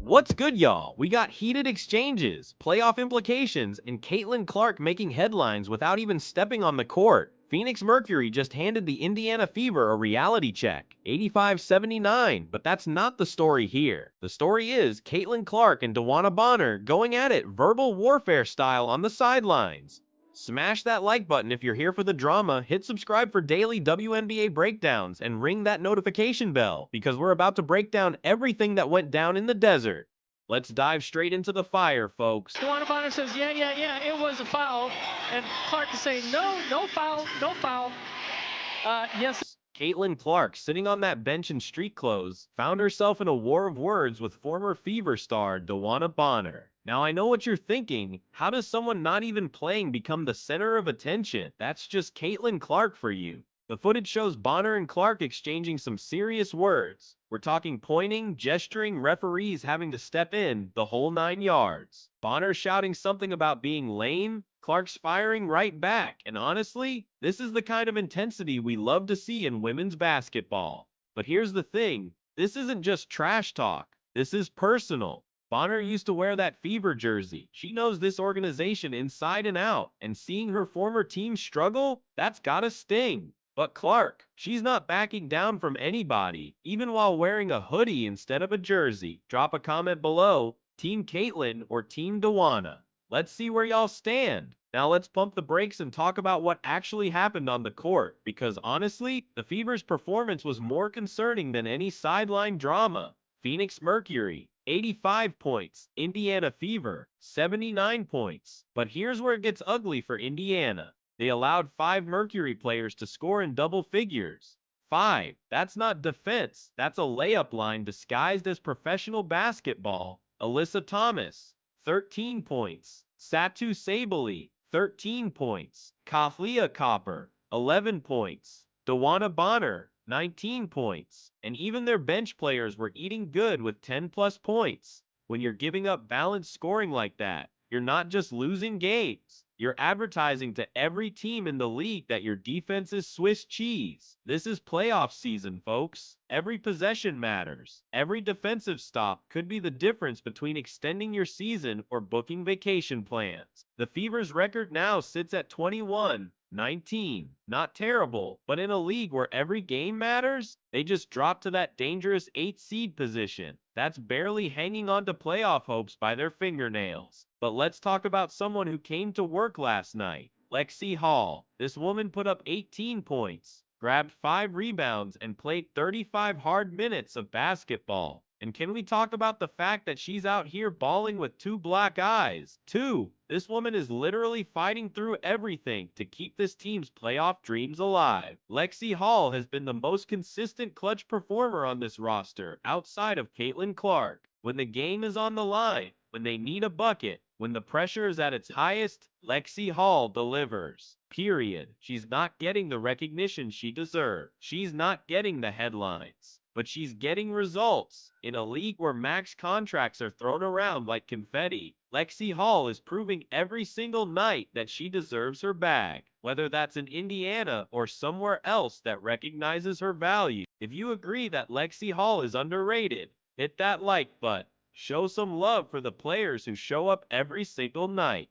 What's good, y'all? We got heated exchanges, playoff implications, and Caitlin Clark making headlines without even stepping on the court. Phoenix Mercury just handed the Indiana Fever a reality check, 85-79, but that's not the story here. The story is Caitlin Clark and DeWanna going at it verbal warfare style on the sidelines. Smash that like button if you're here for the drama, hit subscribe for daily WNBA breakdowns, and ring that notification bell, because we're about to break down everything that went down in the desert. Let's dive straight into the fire, folks. DeWanna says, yeah, it was a foul. And Clark is saying, no, no foul, no foul. Yes. Caitlin Clark, sitting on that bench in street clothes, found herself in a war of words with former Fever star DeWanna. Now, I know what you're thinking. How does someone not even playing become the center of attention? That's just Caitlin Clark for you. The footage shows Bonner and Clark exchanging some serious words. We're talking pointing, gesturing, referees having to step in, the whole 9 yards. Bonner shouting something about being lame, Clark's firing right back, and honestly, this is the kind of intensity we love to see in women's basketball. But here's the thing, this isn't just trash talk, this is personal. Bonner used to wear that Fever jersey. She knows this organization inside and out, and seeing her former team struggle, that's gotta sting. But Clark, she's not backing down from anybody, even while wearing a hoodie instead of a jersey. Drop a comment below, Team Caitlin or Team DeWanna. Let's see where y'all stand. Now let's pump the brakes and talk about what actually happened on the court, because honestly, the Fever's performance was more concerning than any sideline drama. Phoenix Mercury, 85 points. Indiana Fever, 79 points. But here's where it gets ugly for Indiana. They allowed 5 Mercury players to score in double figures. 5. That's not defense. That's a layup line disguised as professional basketball. Alyssa Thomas, 13 points. Satu Sabally, 13 points. Kathleen Copper, 11 points. DeWanna, 19 points. And even their bench players were eating good with 10+ points. When you're giving up balanced scoring like that, you're not just losing games. You're advertising to every team in the league that your defense is Swiss cheese. This is playoff season, folks. Every possession matters. Every defensive stop could be the difference between extending your season or booking vacation plans. The Fever's record now sits at 21-19. Not terrible, but in a league where every game matters, they just dropped to that dangerous 8th seed position. That's barely hanging on to playoff hopes by their fingernails. But let's talk about someone who came to work last night. Lexi Hall. This woman put up 18 points, grabbed 5 rebounds, and played 35 hard minutes of basketball. And can we talk about the fact that she's out here balling with 2 black eyes? 2. This woman is literally fighting through everything to keep this team's playoff dreams alive. Lexi Hall has been the most consistent clutch performer on this roster, outside of Caitlin Clark. When the game is on the line, when they need a bucket, when the pressure is at its highest, Lexi Hall delivers. Period. She's not getting the recognition she deserves. She's not getting the headlines. But she's getting results. In a league where max contracts are thrown around like confetti, Lexi Hall is proving every single night that she deserves her bag, whether that's in Indiana or somewhere else that recognizes her value. If you agree that Lexi Hall is underrated, hit that like button. Show some love for the players who show up every single night.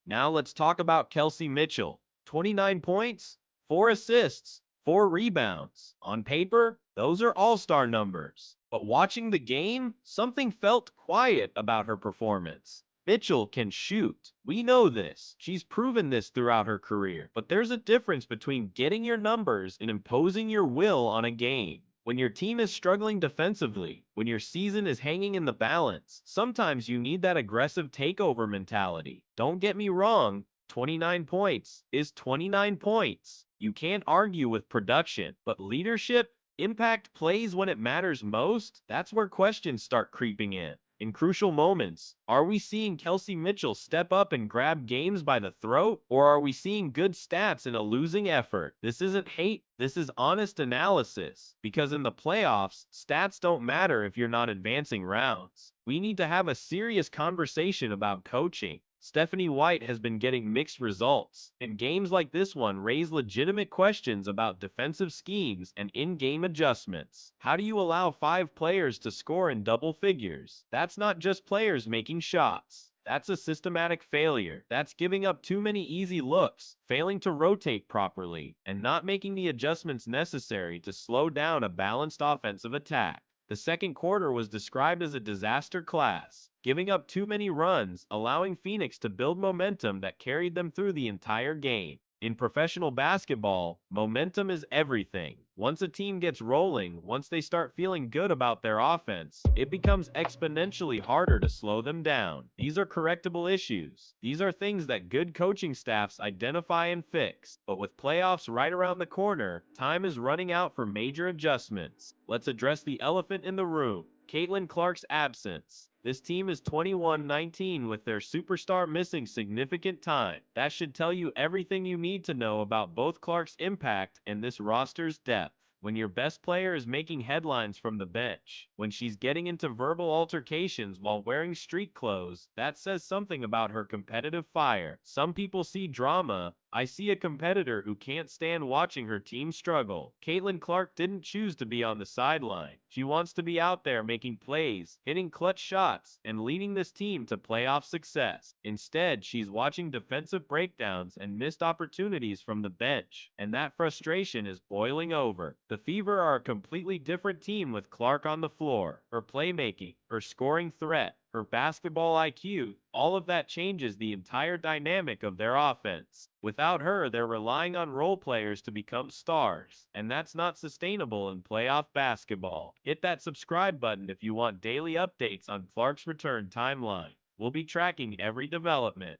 Now let's talk about Kelsey Mitchell. 29 points, 4 assists, 4 rebounds. On paper, those are all-star numbers. But watching the game, something felt quiet about her performance. Mitchell can shoot. We know this. She's proven this throughout her career. But there's a difference between getting your numbers and imposing your will on a game. When your team is struggling defensively, when your season is hanging in the balance, sometimes you need that aggressive takeover mentality. Don't get me wrong, 29 points is 29 points. You can't argue with production, but leadership, impact plays when it matters most, that's where questions start creeping in. In crucial moments, are we seeing Kelsey Mitchell step up and grab games by the throat? Or are we seeing good stats in a losing effort? This isn't hate, this is honest analysis. Because in the playoffs, stats don't matter if you're not advancing rounds. We need to have a serious conversation about coaching. Stephanie White has been getting mixed results, and games like this one raise legitimate questions about defensive schemes and in-game adjustments. How do you allow 5 players to score in double figures? That's not just players making shots. That's a systematic failure. That's giving up too many easy looks, failing to rotate properly, and not making the adjustments necessary to slow down a balanced offensive attack. The second quarter was described as a disaster class, giving up too many runs, allowing Phoenix to build momentum that carried them through the entire game. In professional basketball, momentum is everything. Once a team gets rolling, once they start feeling good about their offense, it becomes exponentially harder to slow them down. These are correctable issues. These are things that good coaching staffs identify and fix. But with playoffs right around the corner, time is running out for major adjustments. Let's address the elephant in the room: Caitlin Clark's absence. This team is 21-19 with their superstar missing significant time. That should tell you everything you need to know about both Clark's impact and this roster's depth. When your best player is making headlines from the bench, when she's getting into verbal altercations while wearing street clothes, that says something about her competitive fire. Some people see drama. I see a competitor who can't stand watching her team struggle. Caitlin Clark didn't choose to be on the sideline. She wants to be out there making plays, hitting clutch shots, and leading this team to playoff success. Instead, she's watching defensive breakdowns and missed opportunities from the bench, and that frustration is boiling over. The Fever are a completely different team with Clark on the floor. Her playmaking, her scoring threat, her basketball IQ, all of that changes the entire dynamic of their offense. Without her, they're relying on role players to become stars, and that's not sustainable in playoff basketball. Hit that subscribe button if you want daily updates on Clark's return timeline. We'll be tracking every development.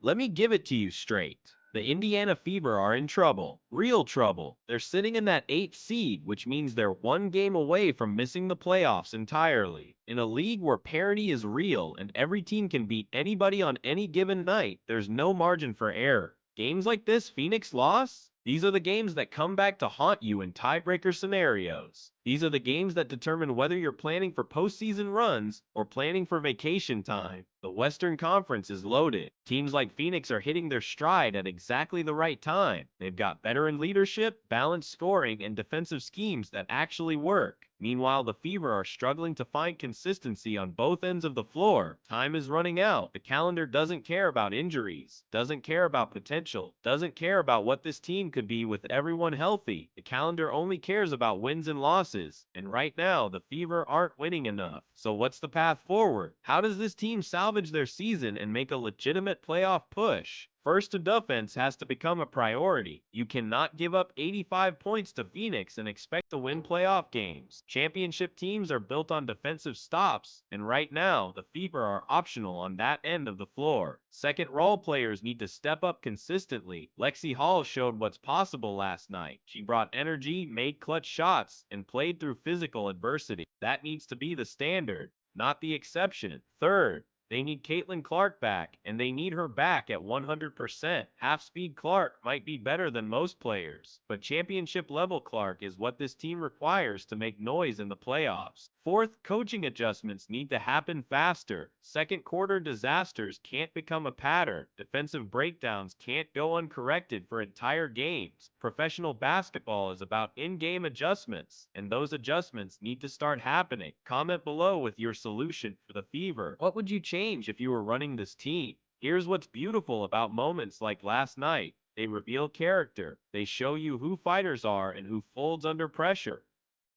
Let me give it to you straight. The Indiana Fever are in trouble. Real trouble. They're sitting in that 8th seed, which means they're one game away from missing the playoffs entirely. In a league where parity is real and every team can beat anybody on any given night, there's no margin for error. Games like this Phoenix loss? These are the games that come back to haunt you in tiebreaker scenarios. These are the games that determine whether you're planning for postseason runs or planning for vacation time. The Western Conference is loaded. Teams like Phoenix are hitting their stride at exactly the right time. They've got veteran leadership, balanced scoring, and defensive schemes that actually work. Meanwhile, the Fever are struggling to find consistency on both ends of the floor. Time is running out. The calendar doesn't care about injuries, doesn't care about potential, doesn't care about what this team could be with everyone healthy. The calendar only cares about wins and losses. And right now, the Fever aren't winning enough. So what's the path forward? How does this team salvage their season and make a legitimate playoff push? First, defense has to become a priority. You cannot give up 85 points to Phoenix and expect to win playoff games. Championship teams are built on defensive stops, and right now, the Fever are optional on that end of the floor. Second, role players need to step up consistently. Lexi Hall showed what's possible last night. She brought energy, made clutch shots, and played through physical adversity. That needs to be the standard, not the exception. Third, they need Caitlin Clark back, and they need her back at 100%. Half-speed Clark might be better than most players, but championship-level Clark is what this team requires to make noise in the playoffs. Fourth, coaching adjustments need to happen faster. Second quarter disasters can't become a pattern. Defensive breakdowns can't go uncorrected for entire games. Professional basketball is about in-game adjustments, and those adjustments need to start happening. Comment below with your solution for the Fever. What would you change if you were running this team? Here's what's beautiful about moments like last night. They reveal character. They show you who fighters are and who folds under pressure.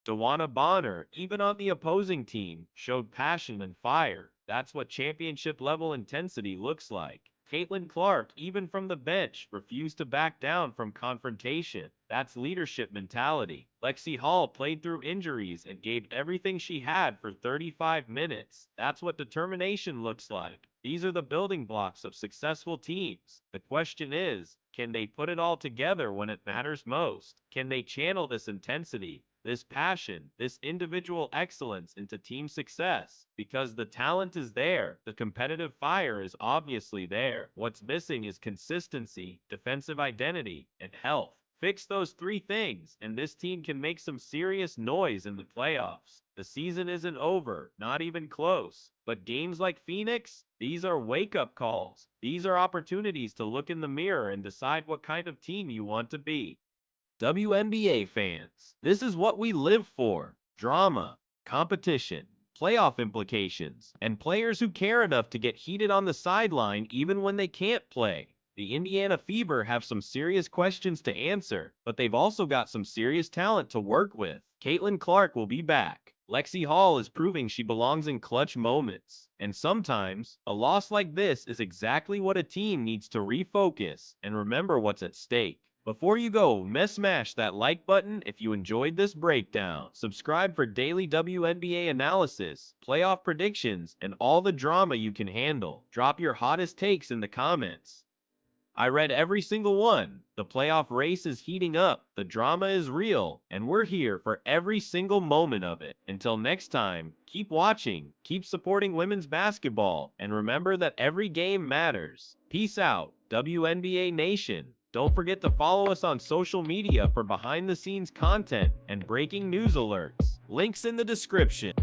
DeWanna Bonner, even on the opposing team, showed passion and fire. That's what championship-level intensity looks like. Caitlin Clark, even from the bench, refused to back down from confrontation. That's leadership mentality. Lexi Hall played through injuries and gave everything she had for 35 minutes. That's what determination looks like. These are the building blocks of successful teams. The question is, can they put it all together when it matters most? Can they channel this intensity, this passion, this individual excellence into team success? Because the talent is there, the competitive fire is obviously there. What's missing is consistency, defensive identity, and health. Fix those three things, and this team can make some serious noise in the playoffs. The season isn't over, not even close. But games like Phoenix, these are wake-up calls. These are opportunities to look in the mirror and decide what kind of team you want to be. WNBA fans, this is what we live for. Drama, competition, playoff implications, and players who care enough to get heated on the sideline even when they can't play. The Indiana Fever have some serious questions to answer, but they've also got some serious talent to work with. Caitlin Clark will be back. Lexi Hall is proving she belongs in clutch moments. And sometimes, a loss like this is exactly what a team needs to refocus and remember what's at stake. Before you go, smash that like button if you enjoyed this breakdown. Subscribe for daily WNBA analysis, playoff predictions, and all the drama you can handle. Drop your hottest takes in the comments. I read every single one. The playoff race is heating up, the drama is real, and we're here for every single moment of it. Until next time, keep watching, keep supporting women's basketball, and remember that every game matters. Peace out, WNBA Nation. Don't forget to follow us on social media for behind-the-scenes content and breaking news alerts. Links in the description.